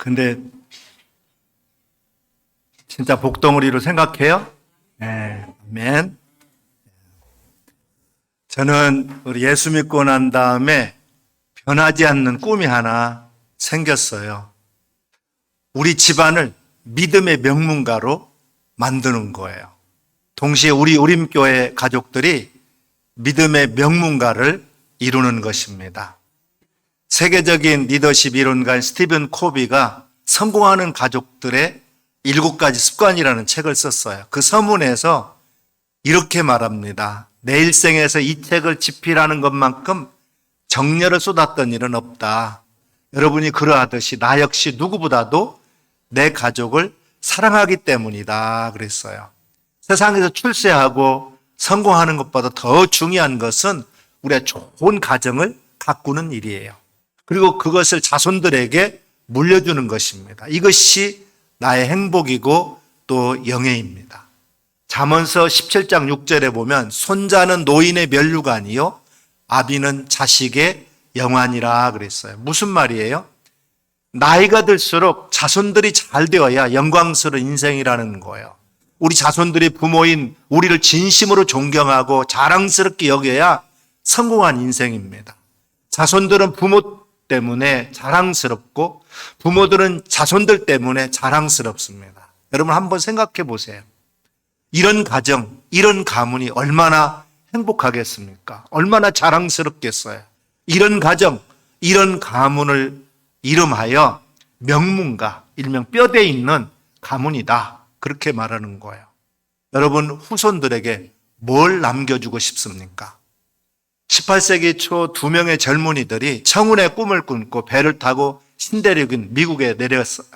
근데 진짜 복덩어리로 생각해요? 네, 아멘. 저는 우리 예수 믿고 난 다음에 변하지 않는 꿈이 하나 생겼어요. 우리 집안을 믿음의 명문가로 만드는 거예요. 동시에 우리 우림교회 가족들이 믿음의 명문가를 이루는 것입니다. 세계적인 리더십 이론가인 스티븐 코비가 성공하는 가족들의 7가지 습관이라는 책을 썼어요. 그 서문에서 이렇게 말합니다. 내 일생에서 이 책을 집필하는 것만큼 정열을 쏟았던 일은 없다. 여러분이 그러하듯이 나 역시 누구보다도 내 가족을 사랑하기 때문이다 그랬어요. 세상에서 출세하고 성공하는 것보다 더 중요한 것은 우리가 좋은 가정을 가꾸는 일이에요. 그리고 그것을 자손들에게 물려주는 것입니다. 이것이 나의 행복이고 또 영예입니다. 잠언서 17장 6절에 보면 손자는 노인의 면류가 아니요 아비는 자식의 영환이라 그랬어요. 무슨 말이에요? 나이가 들수록 자손들이 잘 되어야 영광스러운 인생이라는 거예요. 우리 자손들이 부모인 우리를 진심으로 존경하고 자랑스럽게 여겨야 성공한 인생입니다. 자손들은 부모 때문에 자랑스럽고 부모들은 자손들 때문에 자랑스럽습니다. 여러분 한번 생각해 보세요. 이런 가정, 이런 가문이 얼마나 행복하겠습니까? 얼마나 자랑스럽겠어요. 이런 가정, 이런 가문을 이름하여 명문가, 일명 뼈대 있는 가문이다. 그렇게 말하는 거예요. 여러분 후손들에게 뭘 남겨주고 싶습니까? 18세기 초 2명의 젊은이들이 청운의 꿈을 꾸고 배를 타고 신대륙인 미국에 내렸어요.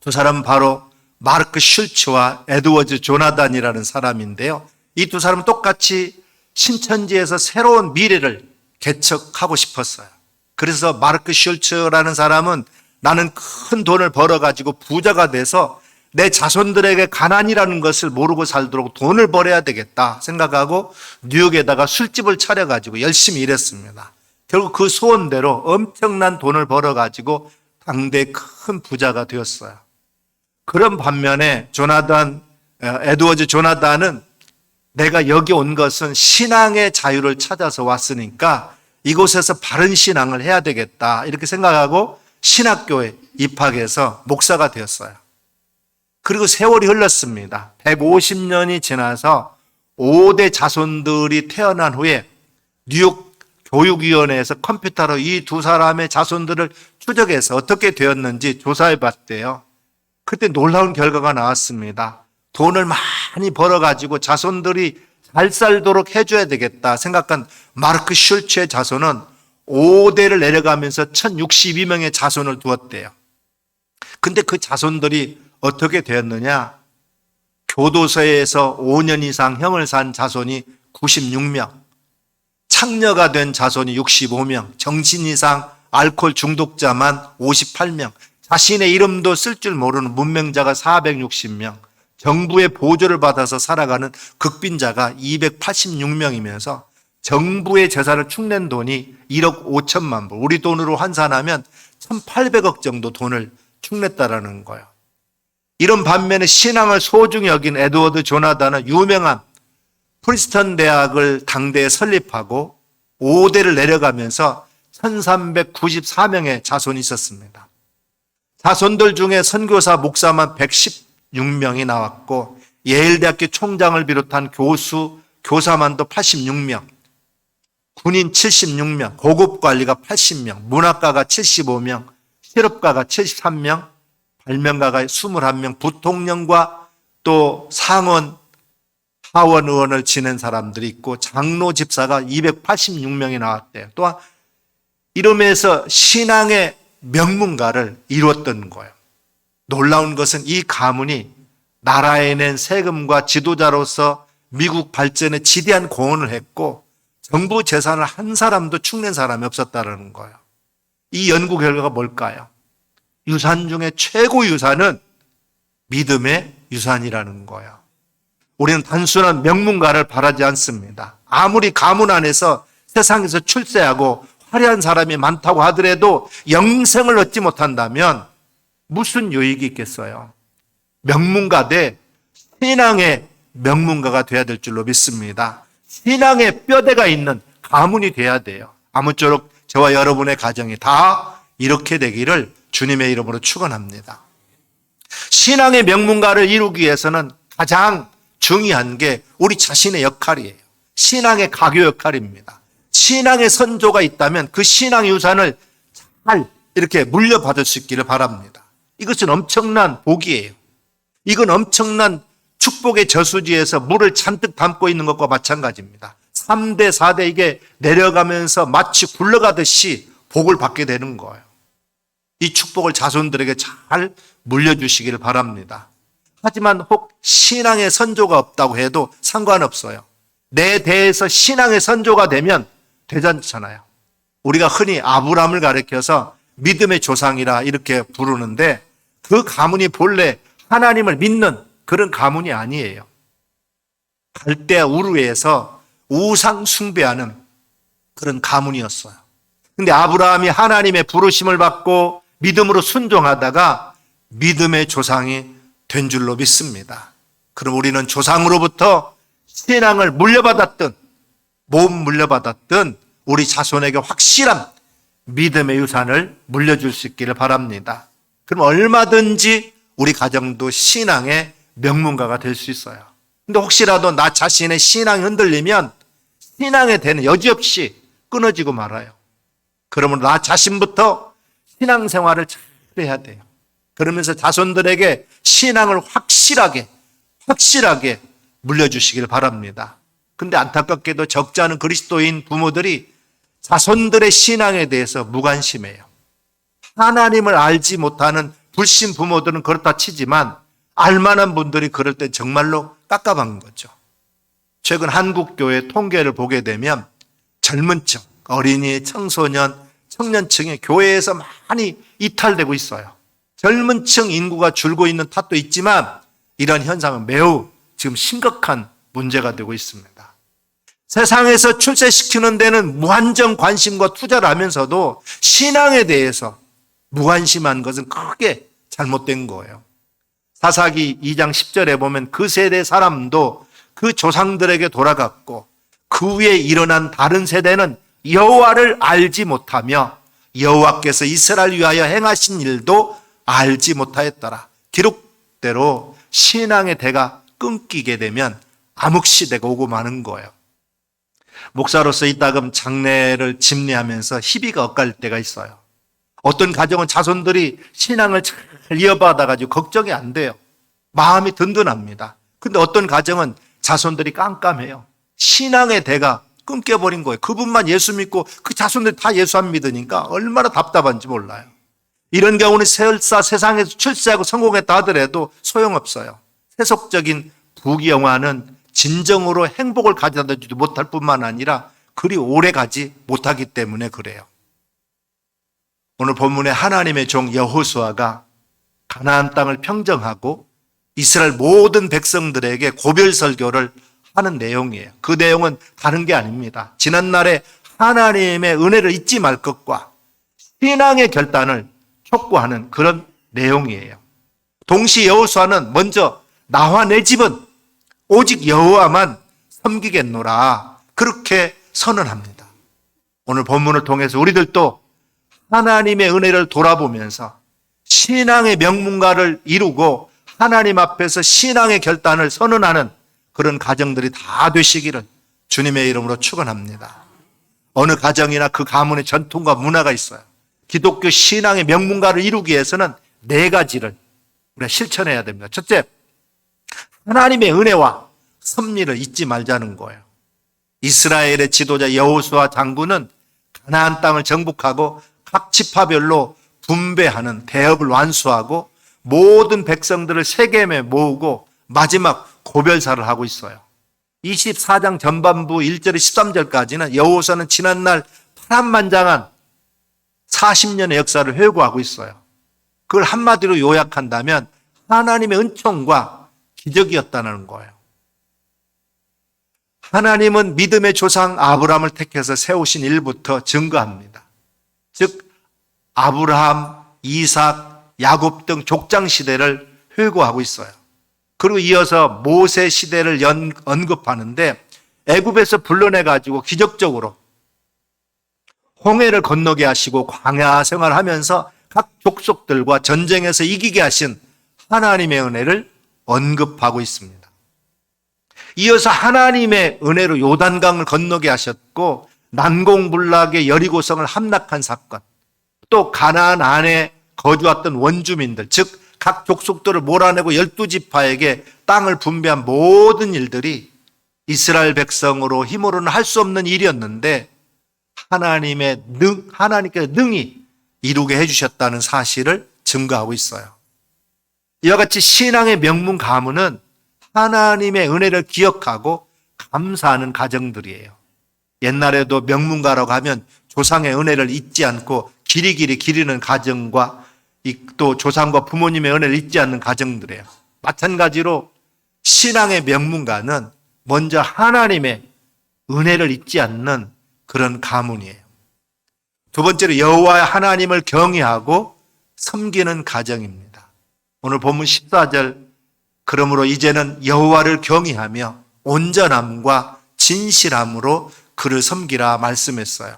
두 사람은 바로 마르크 슐츠와 에드워즈 조나단이라는 사람인데요. 이 두 사람은 똑같이 신천지에서 새로운 미래를 개척하고 싶었어요. 그래서 마르크 슐츠라는 사람은 나는 큰 돈을 벌어가지고 부자가 돼서 내 자손들에게 가난이라는 것을 모르고 살도록 돈을 벌어야 되겠다 생각하고 뉴욕에다가 술집을 차려가지고 열심히 일했습니다. 결국 그 소원대로 엄청난 돈을 벌어가지고 당대 큰 부자가 되었어요. 그런 반면에 에드워즈 조나단은 내가 여기 온 것은 신앙의 자유를 찾아서 왔으니까 이곳에서 바른 신앙을 해야 되겠다 이렇게 생각하고 신학교에 입학해서 목사가 되었어요. 그리고 세월이 흘렀습니다. 150년이 지나서 5대 자손들이 태어난 후에 뉴욕 교육위원회에서 컴퓨터로 이 두 사람의 자손들을 추적해서 어떻게 되었는지 조사해 봤대요. 그때 놀라운 결과가 나왔습니다. 돈을 많이 벌어가지고 자손들이 잘 살도록 해줘야 되겠다 생각한 마르크 슐츠의 자손은 5대를 내려가면서 1062명의 자손을 두었대요. 근데 그 자손들이 어떻게 되었느냐? 교도소에서 5년 이상 형을 산 자손이 96명, 창녀가 된 자손이 65명, 정신 이상 알코올 중독자만 58명, 자신의 이름도 쓸 줄 모르는 문맹자가 460명, 정부의 보조를 받아서 살아가는 극빈자가 286명이면서 정부의 재산을 축낸 돈이 1억 5천만 불, 우리 돈으로 환산하면 1,800억 정도 돈을 축냈다라는 거예요. 이런 반면에 신앙을 소중히 여긴 에드워드 조나단은 유명한 프리스턴 대학을 당대에 설립하고 5대를 내려가면서 1394명의 자손이 있었습니다. 자손들 중에 선교사 목사만 116명이 나왔고 예일대학교 총장을 비롯한 교수, 교사만도 86명, 군인 76명, 고급관리가 80명, 문학가가 75명, 실업가가 73명, 발명가가 21명, 부통령과 또 상원, 하원 의원을 지낸 사람들이 있고 장로 집사가 286명이 나왔대요. 또한 이름에서 신앙의 명문가를 이루었던 거예요. 놀라운 것은 이 가문이 나라에 낸 세금과 지도자로서 미국 발전에 지대한 공헌을 했고 정부 재산을 한 사람도 축낸 사람이 없었다는 거예요. 이 연구 결과가 뭘까요? 유산 중에 최고 유산은 믿음의 유산이라는 거예요. 우리는 단순한 명문가를 바라지 않습니다. 아무리 가문 안에서 세상에서 출세하고 화려한 사람이 많다고 하더라도 영생을 얻지 못한다면 무슨 유익이 있겠어요? 명문가 대 신앙의 명문가가 돼야 될 줄로 믿습니다. 신앙의 뼈대가 있는 가문이 돼야 돼요. 아무쪼록 저와 여러분의 가정이 다 이렇게 되기를 주님의 이름으로 축원합니다. 신앙의 명문가를 이루기 위해서는 가장 중요한 게 우리 자신의 역할이에요. 신앙의 가교 역할입니다. 신앙의 선조가 있다면 그 신앙 유산을 잘 이렇게 물려받을 수 있기를 바랍니다. 이것은 엄청난 복이에요. 이건 엄청난 축복의 저수지에서 물을 잔뜩 담고 있는 것과 마찬가지입니다. 3대, 4대 이게 내려가면서 마치 굴러가듯이 복을 받게 되는 거예요. 이 축복을 자손들에게 잘 물려주시기를 바랍니다. 하지만 혹 신앙의 선조가 없다고 해도 상관없어요. 내 대에서 신앙의 선조가 되면 되잖아요. 우리가 흔히 아브라함을 가리켜서 믿음의 조상이라 이렇게 부르는데 그 가문이 본래 하나님을 믿는 그런 가문이 아니에요. 갈대아 우르에서 우상 숭배하는 그런 가문이었어요. 근데 아브라함이 하나님의 부르심을 받고 믿음으로 순종하다가 믿음의 조상이 된 줄로 믿습니다. 그럼 우리는 조상으로부터 신앙을 물려받았든 못 물려받았든 우리 자손에게 확실한 믿음의 유산을 물려줄 수 있기를 바랍니다. 그럼 얼마든지 우리 가정도 신앙의 명문가가 될 수 있어요. 근데 혹시라도 나 자신의 신앙이 흔들리면 신앙에 대한 여지없이 끊어지고 말아요. 그러면 나 자신부터 신앙생활을 잘 해야 돼요. 그러면서 자손들에게 신앙을 확실하게 물려주시길 바랍니다. 근데 안타깝게도 적지 않은 그리스도인 부모들이 자손들의 신앙에 대해서 무관심해요. 하나님을 알지 못하는 불신 부모들은 그렇다 치지만 알만한 분들이 그럴 때 정말로 깝깝한 거죠. 최근 한국교회 통계를 보게 되면 젊은 층, 어린이, 청소년, 청년층이 교회에서 많이 이탈되고 있어요. 젊은 층 인구가 줄고 있는 탓도 있지만 이런 현상은 매우 지금 심각한 문제가 되고 있습니다. 세상에서 출세시키는 데는 무한정 관심과 투자를 하면서도 신앙에 대해서 무관심한 것은 크게 잘못된 거예요. 사사기 2장 10절에 보면 그 세대 사람도 그 조상들에게 돌아갔고 그 위에 일어난 다른 세대는 여호와를 알지 못하며 여호와께서 이스라엘 위하여 행하신 일도 알지 못하였더라. 기록대로 신앙의 대가 끊기게 되면 암흑시대가 오고 마는 거예요. 목사로서 이따금 장례를 집례하면서 희비가 엇갈 때가 있어요. 어떤 가정은 자손들이 신앙을 잘 이어받아가지고 걱정이 안 돼요. 마음이 든든합니다. 근데 어떤 가정은 자손들이 깜깜해요. 신앙의 대가 끊겨버린 거예요. 그분만 예수 믿고 그 자손들이 다 예수 안 믿으니까 얼마나 답답한지 몰라요. 이런 경우는 설사 세상에서 출세하고 성공했다 하더라도 소용없어요. 세속적인 부귀영화는 진정으로 행복을 가져다 주지 못할 뿐만 아니라 그리 오래 가지 못하기 때문에 그래요. 오늘 본문에 하나님의 종 여호수아가 가나안 땅을 평정하고 이스라엘 모든 백성들에게 고별 설교를 하는 내용이에요. 그 내용은 다른 게 아닙니다. 지난날에 하나님의 은혜를 잊지 말 것과 신앙의 결단을 촉구하는 그런 내용이에요. 동시 여호수아는 먼저 나와 내 집은 오직 여호와만 섬기겠노라 그렇게 선언합니다. 오늘 본문을 통해서 우리들도 하나님의 은혜를 돌아보면서 신앙의 명문가를 이루고 하나님 앞에서 신앙의 결단을 선언하는 그런 가정들이 다 되시기를 주님의 이름으로 축원합니다. 어느 가정이나 그 가문의 전통과 문화가 있어요. 기독교 신앙의 명문가를 이루기 위해서는 4가지를 우리가 실천해야 됩니다. 첫째, 하나님의 은혜와 섭리를 잊지 말자는 거예요. 이스라엘의 지도자 여호수아 장군은 가나안 땅을 정복하고 각 지파별로 분배하는 대업을 완수하고 모든 백성들을 세겜에 모으고 마지막 고별사를 하고 있어요. 24장 전반부 1절에 13절까지는 여호수아는 지난날 파란만장한 40년의 역사를 회고하고 있어요. 그걸 한마디로 요약한다면 하나님의 은총과 기적이었다는 거예요. 하나님은 믿음의 조상 아브라함을 택해서 세우신 일부터 증거합니다. 즉 아브라함, 이삭, 야곱 등 족장 시대를 회고하고 있어요. 그리고 이어서 모세 시대를 언급하는데 애굽에서 불러내 가지고 기적적으로 홍해를 건너게 하시고 광야 생활하면서 각 족속들과 전쟁에서 이기게 하신 하나님의 은혜를 언급하고 있습니다. 이어서 하나님의 은혜로 요단강을 건너게 하셨고 난공불락의 여리고성을 함락한 사건, 또 가나안 안에 거주했던 원주민들, 즉 각 족속들을 몰아내고 12지파에게 땅을 분배한 모든 일들이 이스라엘 백성으로 힘으로는 할 수 없는 일이었는데 하나님께서 능히 이루게 해주셨다는 사실을 증거하고 있어요. 이와 같이 신앙의 명문 가문은 하나님의 은혜를 기억하고 감사하는 가정들이에요. 옛날에도 명문가라고 하면 조상의 은혜를 잊지 않고 길이길이 기리는 가정과 또 조상과 부모님의 은혜를 잊지 않는 가정들이에요. 마찬가지로 신앙의 명문가는 먼저 하나님의 은혜를 잊지 않는 그런 가문이에요. 두 번째로 여호와 하나님을 경외하고 섬기는 가정입니다. 오늘 본문 14절, 그러므로 이제는 여호와를 경외하며 온전함과 진실함으로 그를 섬기라 말씀했어요.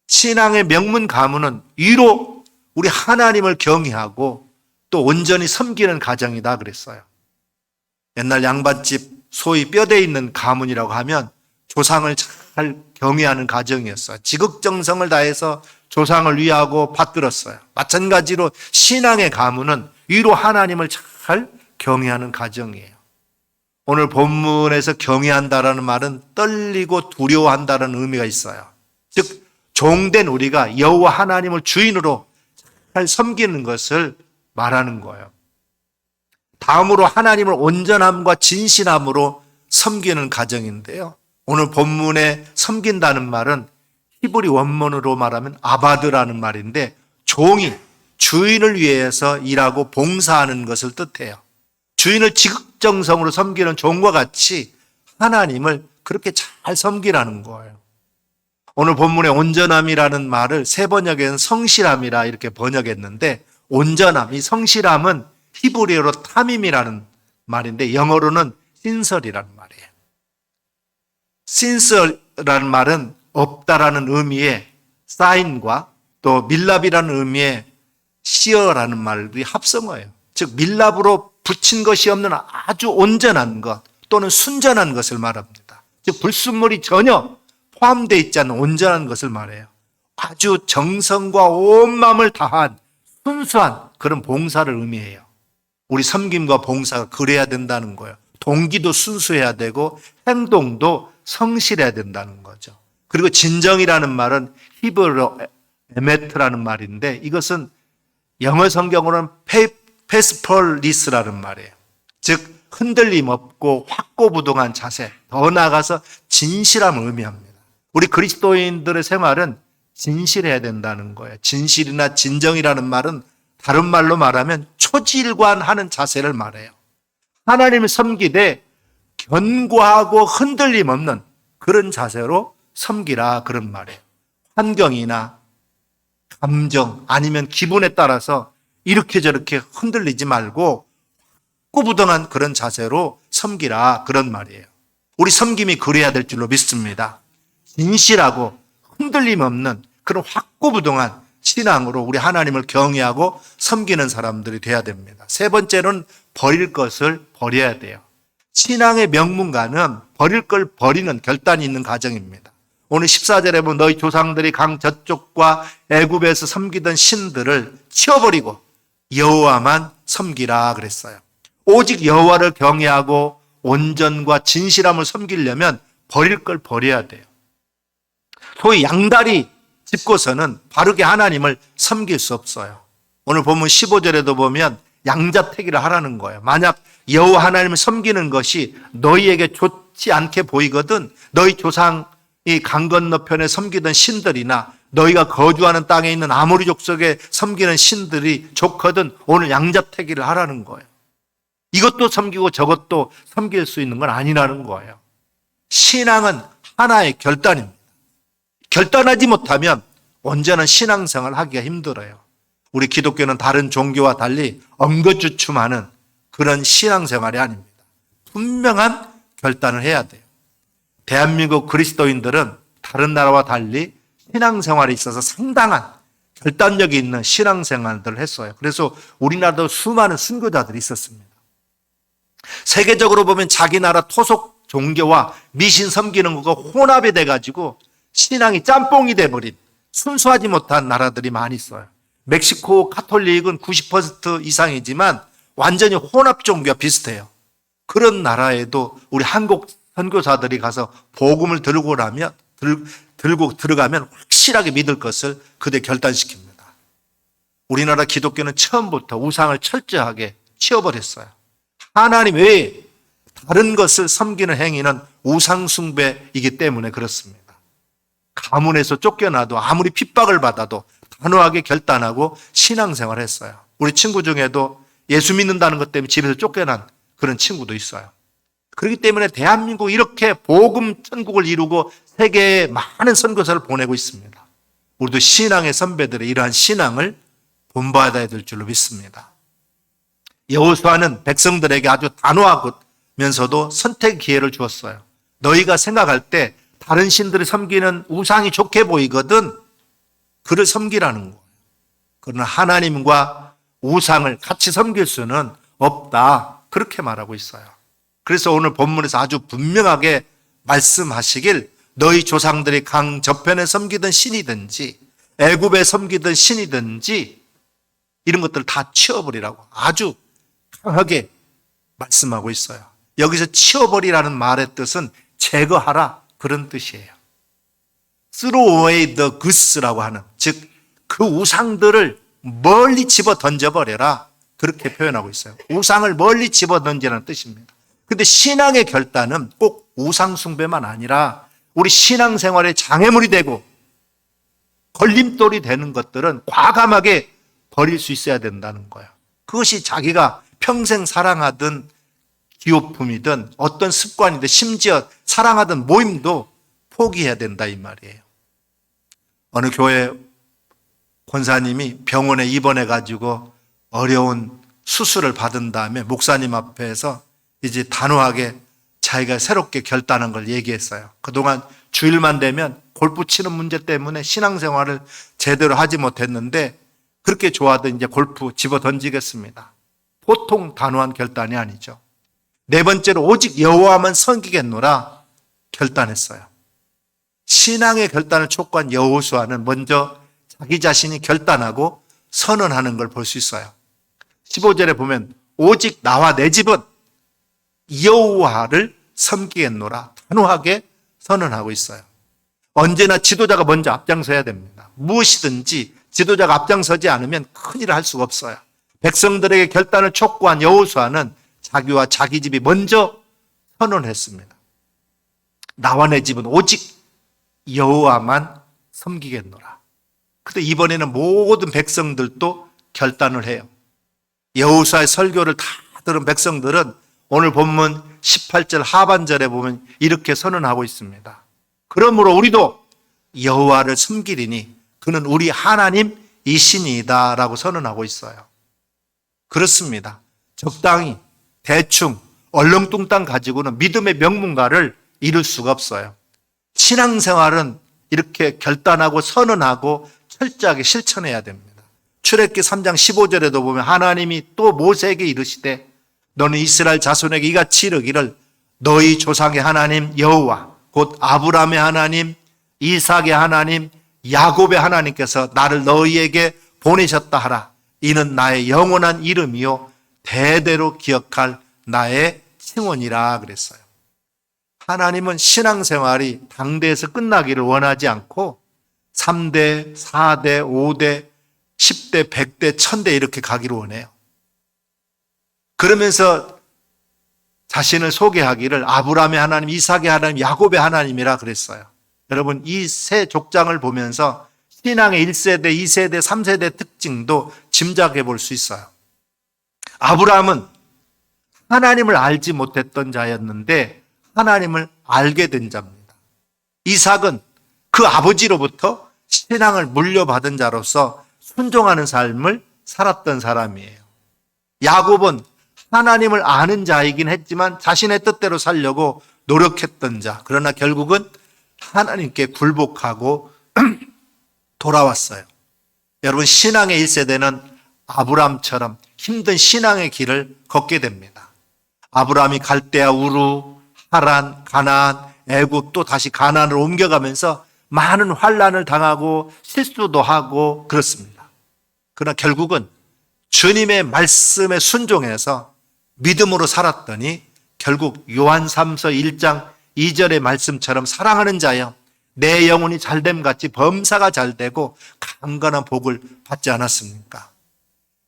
신앙의 명문 가문은 위로 우리 하나님을 경외하고 또 온전히 섬기는 가정이다 그랬어요. 옛날 양반집 소위 뼈대 있는 가문이라고 하면 조상을 잘 경외하는 가정이었어요. 지극정성을 다해서 조상을 위하고 받들었어요. 마찬가지로 신앙의 가문은 위로 하나님을 잘 경외하는 가정이에요. 오늘 본문에서 경외한다라는 말은 떨리고 두려워한다는 의미가 있어요. 즉 종된 우리가 여호와 하나님을 주인으로 잘 섬기는 것을 말하는 거예요. 다음으로 하나님을 온전함과 진실함으로 섬기는 가정인데요. 오늘 본문에 섬긴다는 말은 히브리 원문으로 말하면 아바드라는 말인데 종이 주인을 위해서 일하고 봉사하는 것을 뜻해요. 주인을 지극정성으로 섬기는 종과 같이 하나님을 그렇게 잘 섬기라는 거예요. 오늘 본문의 온전함이라는 말을 세 번역에는 성실함이라 이렇게 번역했는데 온전함, 이 성실함은 히브리어로 타밈이라는 말인데 영어로는 신설이라는 말이에요. 신설이라는 말은 없다라는 의미의 사인과 또 밀랍이라는 의미의 시어라는 말이 합성어예요. 즉 밀랍으로 붙인 것이 없는 아주 온전한 것 또는 순전한 것을 말합니다. 즉 불순물이 전혀 포함되어 있지 않은 온전한 것을 말해요. 아주 정성과 온 마음을 다한 순수한 그런 봉사를 의미해요. 우리 섬김과 봉사가 그래야 된다는 거예요. 동기도 순수해야 되고 행동도 성실해야 된다는 거죠. 그리고 진정이라는 말은 히브리어 에메트라는 말인데 이것은 영어 성경으로는 페스펄리스라는 말이에요. 즉 흔들림 없고 확고부동한 자세, 더 나아가서 진실함을 의미합니다. 우리 그리스도인들의 생활은 진실해야 된다는 거예요. 진실이나 진정이라는 말은 다른 말로 말하면 초지일관하는 자세를 말해요. 하나님을 섬기되 견고하고 흔들림 없는 그런 자세로 섬기라 그런 말이에요. 환경이나 감정 아니면 기분에 따라서 이렇게 저렇게 흔들리지 말고 꾸부동한 그런 자세로 섬기라 그런 말이에요. 우리 섬김이 그래야 될 줄로 믿습니다. 진실하고 흔들림 없는 그런 확고부동한 신앙으로 우리 하나님을 경외하고 섬기는 사람들이 돼야 됩니다. 세 번째는 버릴 것을 버려야 돼요. 신앙의 명문가는 버릴 걸 버리는 결단이 있는 가정입니다. 오늘 14절에 보면 너희 조상들이 강 저쪽과 애굽에서 섬기던 신들을 치워버리고 여호와만 섬기라 그랬어요. 오직 여호와를 경외하고 온전과 진실함을 섬기려면 버릴 걸 버려야 돼요. 소위 양다리 짚고서는 바르게 하나님을 섬길 수 없어요. 오늘 보면 15절에도 보면 양자택일을 하라는 거예요. 만약 여호와 하나님을 섬기는 것이 너희에게 좋지 않게 보이거든 너희 조상이 강 건너편에 섬기던 신들이나 너희가 거주하는 땅에 있는 아모리 족속에 섬기는 신들이 좋거든 오늘 양자택일을 하라는 거예요. 이것도 섬기고 저것도 섬길 수 있는 건 아니라는 거예요. 신앙은 하나의 결단입니다. 결단하지 못하면 온전한 신앙생활을 하기가 힘들어요. 우리 기독교는 다른 종교와 달리 엉거주춤하는 그런 신앙생활이 아닙니다. 분명한 결단을 해야 돼요. 대한민국 그리스도인들은 다른 나라와 달리 신앙생활에 있어서 상당한 결단력이 있는 신앙생활들을 했어요. 그래서 우리나라도 수많은 순교자들이 있었습니다. 세계적으로 보면 자기 나라 토속 종교와 미신 섬기는 것과 혼합이 돼가지고 신앙이 짬뽕이 돼버린 순수하지 못한 나라들이 많이 있어요. 멕시코 가톨릭은 90% 이상이지만 완전히 혼합 종교와 비슷해요. 그런 나라에도 우리 한국 선교사들이 가서 복음을 들고 들어가면 확실하게 믿을 것을 그대 결단시킵니다. 우리나라 기독교는 처음부터 우상을 철저하게 치워버렸어요. 하나님 외에 다른 것을 섬기는 행위는 우상 숭배이기 때문에 그렇습니다. 가문에서 쫓겨나도 아무리 핍박을 받아도 단호하게 결단하고 신앙생활을 했어요. 우리 친구 중에도 예수 믿는다는 것 때문에 집에서 쫓겨난 그런 친구도 있어요. 그렇기 때문에 대한민국 이렇게 복음 천국을 이루고 세계에 많은 선교사를 보내고 있습니다. 우리도 신앙의 선배들의 이러한 신앙을 본받아야 될 줄로 믿습니다. 여호수아는 백성들에게 아주 단호하면서도 선택 기회를 주었어요. 너희가 생각할 때 다른 신들을 섬기는 우상이 좋게 보이거든 그를 섬기라는 거예요. 그러나 하나님과 우상을 같이 섬길 수는 없다. 그렇게 말하고 있어요. 그래서 오늘 본문에서 아주 분명하게 말씀하시길 너희 조상들이 강 저편에 섬기던 신이든지 애굽에 섬기던 신이든지 이런 것들을 다 치워버리라고 아주 강하게 말씀하고 있어요. 여기서 치워버리라는 말의 뜻은 제거하라 그런 뜻이에요. Throw away the goods라고 하는 즉 그 우상들을 멀리 집어 던져버려라 그렇게 표현하고 있어요. 우상을 멀리 집어 던지라는 뜻입니다. 그런데 신앙의 결단은 꼭 우상 숭배만 아니라 우리 신앙생활에 장애물이 되고 걸림돌이 되는 것들은 과감하게 버릴 수 있어야 된다는 거예요. 그것이 자기가 평생 사랑하던 기호품이든 어떤 습관이든 심지어 사랑하던 모임도 포기해야 된다 이 말이에요. 어느 교회 권사님이 병원에 입원해 가지고 어려운 수술을 받은 다음에 목사님 앞에서 이제 단호하게 자기가 새롭게 결단한 걸 얘기했어요. 그동안 주일만 되면 골프 치는 문제 때문에 신앙생활을 제대로 하지 못했는데 그렇게 좋아하던 이제 골프 집어 던지겠습니다. 보통 단호한 결단이 아니죠. 네 번째로 오직 여호와만 섬기겠노라 결단했어요. 신앙의 결단을 촉구한 여호수아는 먼저 자기 자신이 결단하고 선언하는 걸 볼 수 있어요. 15절에 보면 오직 나와 내 집은 여호와를 섬기겠노라 단호하게 선언하고 있어요. 언제나 지도자가 먼저 앞장서야 됩니다. 무엇이든지 지도자가 앞장서지 않으면 큰일을 할 수가 없어요. 백성들에게 결단을 촉구한 여호수아는 자기와 자기 집이 먼저 선언했습니다. 나와 내 집은 오직 여호와만 섬기겠노라. 근데 이번에는 모든 백성들도 결단을 해요. 여호수아의 설교를 다 들은 백성들은 오늘 본문 18절 하반절에 보면 이렇게 선언하고 있습니다. 그러므로 우리도 여호와를 섬기리니 그는 우리 하나님이시니이다 라고 선언하고 있어요. 그렇습니다. 적당히 대충 얼렁뚱땅 가지고는 믿음의 명문가를 이룰 수가 없어요. 신앙생활은 이렇게 결단하고 선언하고 철저하게 실천해야 됩니다. 출애굽기 3장 15절에도 보면 하나님이 또 모세에게 이르시되 너는 이스라엘 자손에게 이같이 이르기를 너희 조상의 하나님 여호와 곧 아브라함의 하나님 이삭의 하나님 야곱의 하나님께서 나를 너희에게 보내셨다 하라. 이는 나의 영원한 이름이요 대대로 기억할 나의 칭원이라 그랬어요. 하나님은 신앙생활이 당대에서 끝나기를 원하지 않고 3대, 4대, 5대, 10대, 100대, 1000대 이렇게 가기를 원해요. 그러면서 자신을 소개하기를 아브라함의 하나님, 이삭의 하나님, 야곱의 하나님이라 그랬어요. 여러분 이 세 족장을 보면서 신앙의 1세대, 2세대, 3세대 특징도 짐작해 볼 수 있어요. 아브라함은 하나님을 알지 못했던 자였는데 하나님을 알게 된 자입니다. 이삭은 그 아버지로부터 신앙을 물려받은 자로서 순종하는 삶을 살았던 사람이에요. 야곱은 하나님을 아는 자이긴 했지만 자신의 뜻대로 살려고 노력했던 자. 그러나 결국은 하나님께 굴복하고 돌아왔어요. 여러분, 신앙의 1세대는 아브라함처럼 힘든 신앙의 길을 걷게 됩니다. 아브라함이 갈대아, 우루, 하란, 가나안, 애굽, 또 다시 가나안으로 옮겨가면서 많은 환난을 당하고 실수도 하고 그렇습니다. 그러나 결국은 주님의 말씀에 순종해서 믿음으로 살았더니 결국 요한3서 1장 2절의 말씀처럼 사랑하는 자여 내 영혼이 잘됨 같이 범사가 잘되고 강건한 복을 받지 않았습니까?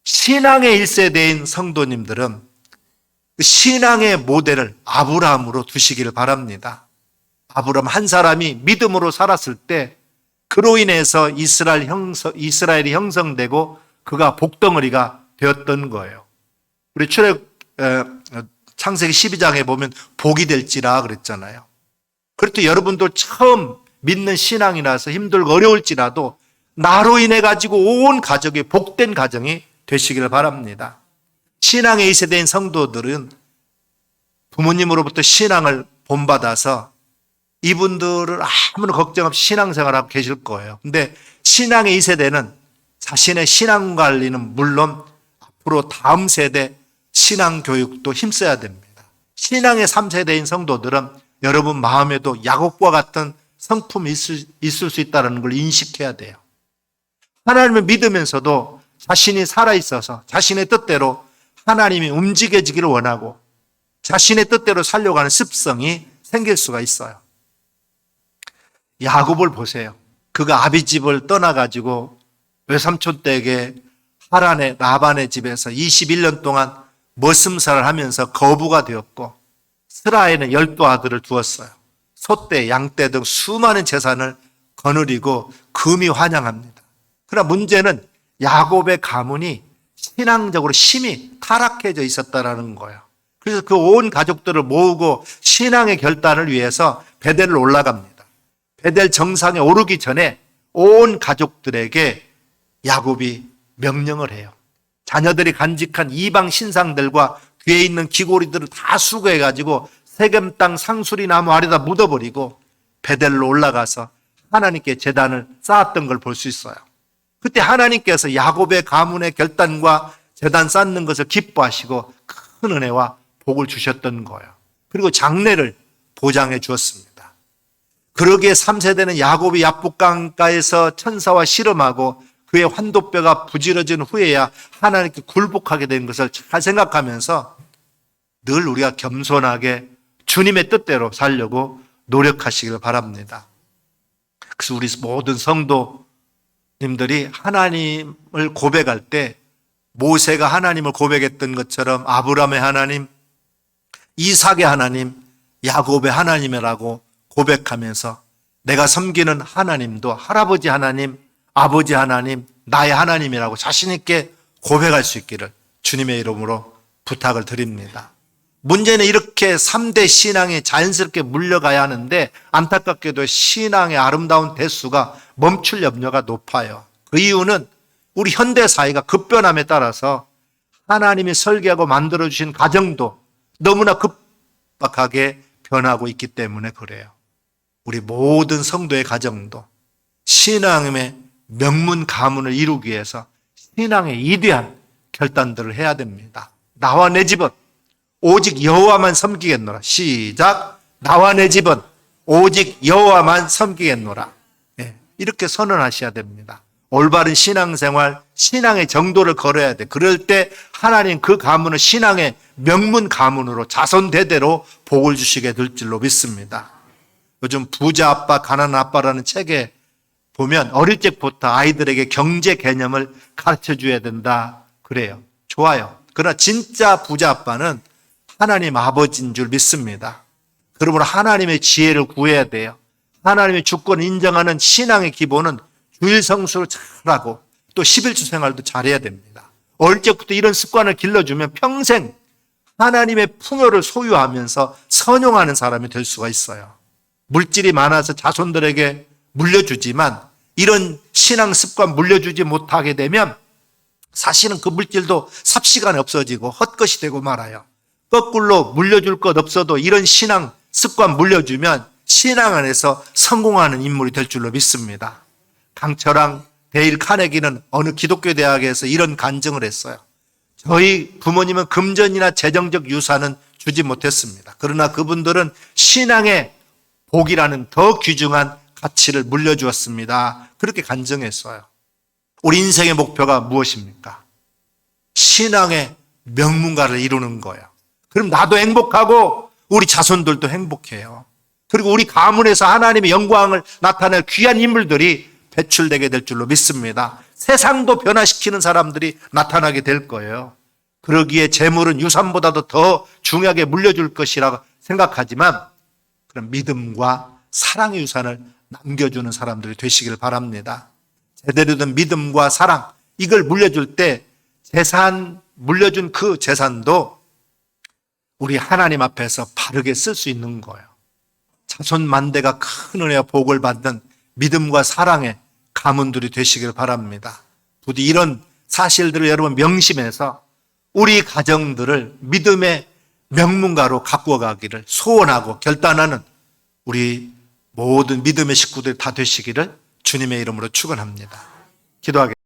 신앙의 1세대인 성도님들은 신앙의 모델을 아브라함으로 두시기를 바랍니다. 아브라함 한 사람이 믿음으로 살았을 때 그로 인해서 이스라엘이 형성되고 그가 복덩어리가 되었던 거예요. 우리 창세기 12장에 보면 복이 될지라 그랬잖아요. 그렇듯 여러분도 처음 믿는 신앙이라서 힘들고 어려울지라도 나로 인해 가지고 온 가족이 복된 가정이 되시기를 바랍니다. 신앙의 2세대인 성도들은 부모님으로부터 신앙을 본받아서 이분들을 아무런 걱정 없이 신앙생활하고 계실 거예요. 근데 신앙의 2세대는 자신의 신앙 관리는 물론 앞으로 다음 세대 신앙 교육도 힘써야 됩니다. 신앙의 3세대인 성도들은 여러분 마음에도 야곱과 같은 성품이 있을 수 있다는 걸 인식해야 돼요. 하나님을 믿으면서도 자신이 살아있어서 자신의 뜻대로 하나님이 움직여지기를 원하고 자신의 뜻대로 살려고 하는 습성이 생길 수가 있어요. 야곱을 보세요. 그가 아비 집을 떠나가지고 외삼촌 댁에 하란의 라반의 집에서 21년 동안 머슴살을 하면서 거부가 되었고 스라에는 12아들을 두었어요. 소떼, 양떼 등 수많은 재산을 거느리고 금이 환영합니다. 그러나 문제는 야곱의 가문이 신앙적으로 심히 타락해져 있었다는 거예요. 그래서 그 온 가족들을 모으고 신앙의 결단을 위해서 베델을 올라갑니다. 베델 정상에 오르기 전에 온 가족들에게 야곱이 명령을 해요. 자녀들이 간직한 이방 신상들과 귀에 있는 귀고리들을 다 수거해가지고 세겜 땅 상수리 나무 아래다 묻어버리고 베델로 올라가서 하나님께 제단을 쌓았던 걸 볼 수 있어요. 그때 하나님께서 야곱의 가문의 결단과 제단 쌓는 것을 기뻐하시고 큰 은혜와 복을 주셨던 거예요. 그리고 장래를 보장해 주었습니다. 그러기에 3세대는 야곱이 야복강가에서 천사와 씨름하고 그의 환도뼈가 부지러진 후에야 하나님께 굴복하게 된 것을 잘 생각하면서 늘 우리가 겸손하게 주님의 뜻대로 살려고 노력하시길 바랍니다. 그래서 우리 모든 성도님들이 하나님을 고백할 때 모세가 하나님을 고백했던 것처럼 아브라함의 하나님, 이삭의 하나님, 야곱의 하나님이라고 고백하면서 내가 섬기는 하나님도 할아버지 하나님, 아버지 하나님, 나의 하나님이라고 자신 있게 고백할 수 있기를 주님의 이름으로 부탁을 드립니다. 문제는 이렇게 3대 신앙에 자연스럽게 물려가야 하는데 안타깝게도 신앙의 아름다운 대수가 멈출 염려가 높아요. 그 이유는 우리 현대 사회가 급변함에 따라서 하나님이 설계하고 만들어주신 가정도 너무나 급박하게 변하고 있기 때문에 그래요. 우리 모든 성도의 가정도 신앙의 명문 가문을 이루기 위해서 신앙의 이대한 결단들을 해야 됩니다. 나와 내 집은 오직 여호와만 섬기겠노라. 시작. 나와 내 집은 오직 여호와만 섬기겠노라. 이렇게 선언하셔야 됩니다. 올바른 신앙생활, 신앙의 정도를 걸어야 돼. 그럴 때 하나님 그 가문은 신앙의 명문 가문으로 자손 대대로 복을 주시게 될 줄로 믿습니다. 요즘 부자 아빠, 가난한 아빠라는 책에 보면 어릴 적부터 아이들에게 경제 개념을 가르쳐 줘야 된다 그래요. 좋아요. 그러나 진짜 부자 아빠는 하나님 아버지인 줄 믿습니다. 그러므로 하나님의 지혜를 구해야 돼요. 하나님의 주권을 인정하는 신앙의 기본은 주일 성수를 잘하고 또 11주 생활도 잘해야 됩니다. 어릴 적부터 이런 습관을 길러주면 평생 하나님의 풍요를 소유하면서 선용하는 사람이 될 수가 있어요. 물질이 많아서 자손들에게 물려주지만 이런 신앙 습관 물려주지 못하게 되면 사실은 그 물질도 삽시간에 없어지고 헛것이 되고 말아요. 거꾸로 물려줄 것 없어도 이런 신앙 습관 물려주면 신앙 안에서 성공하는 인물이 될 줄로 믿습니다. 강철왕 데일 카네기는 어느 기독교 대학에서 이런 간증을 했어요. 저희 부모님은 금전이나 재정적 유산은 주지 못했습니다. 그러나 그분들은 신앙의 복이라는 더 귀중한 가치를 물려주었습니다. 그렇게 간증했어요. 우리 인생의 목표가 무엇입니까? 신앙의 명문가를 이루는 거예요. 그럼 나도 행복하고 우리 자손들도 행복해요. 그리고 우리 가문에서 하나님의 영광을 나타낼 귀한 인물들이 배출되게 될 줄로 믿습니다. 세상도 변화시키는 사람들이 나타나게 될 거예요. 그러기에 재물은 유산보다도 더 중요하게 물려줄 것이라고 생각하지만 그런 믿음과 사랑의 유산을 남겨주는 사람들이 되시길 바랍니다. 제대로 된 믿음과 사랑, 이걸 물려줄 때 재산, 물려준 그 재산도 우리 하나님 앞에서 바르게 쓸 수 있는 거예요. 자손 만대가 큰 은혜와 복을 받는 믿음과 사랑의 가문들이 되시길 바랍니다. 부디 이런 사실들을 여러분 명심해서 우리 가정들을 믿음의 명문가로 가꾸어 가기를 소원하고 결단하는 우리 모든 믿음의 식구들 다 되시기를 주님의 이름으로 축원합니다. 기도하겠습니다.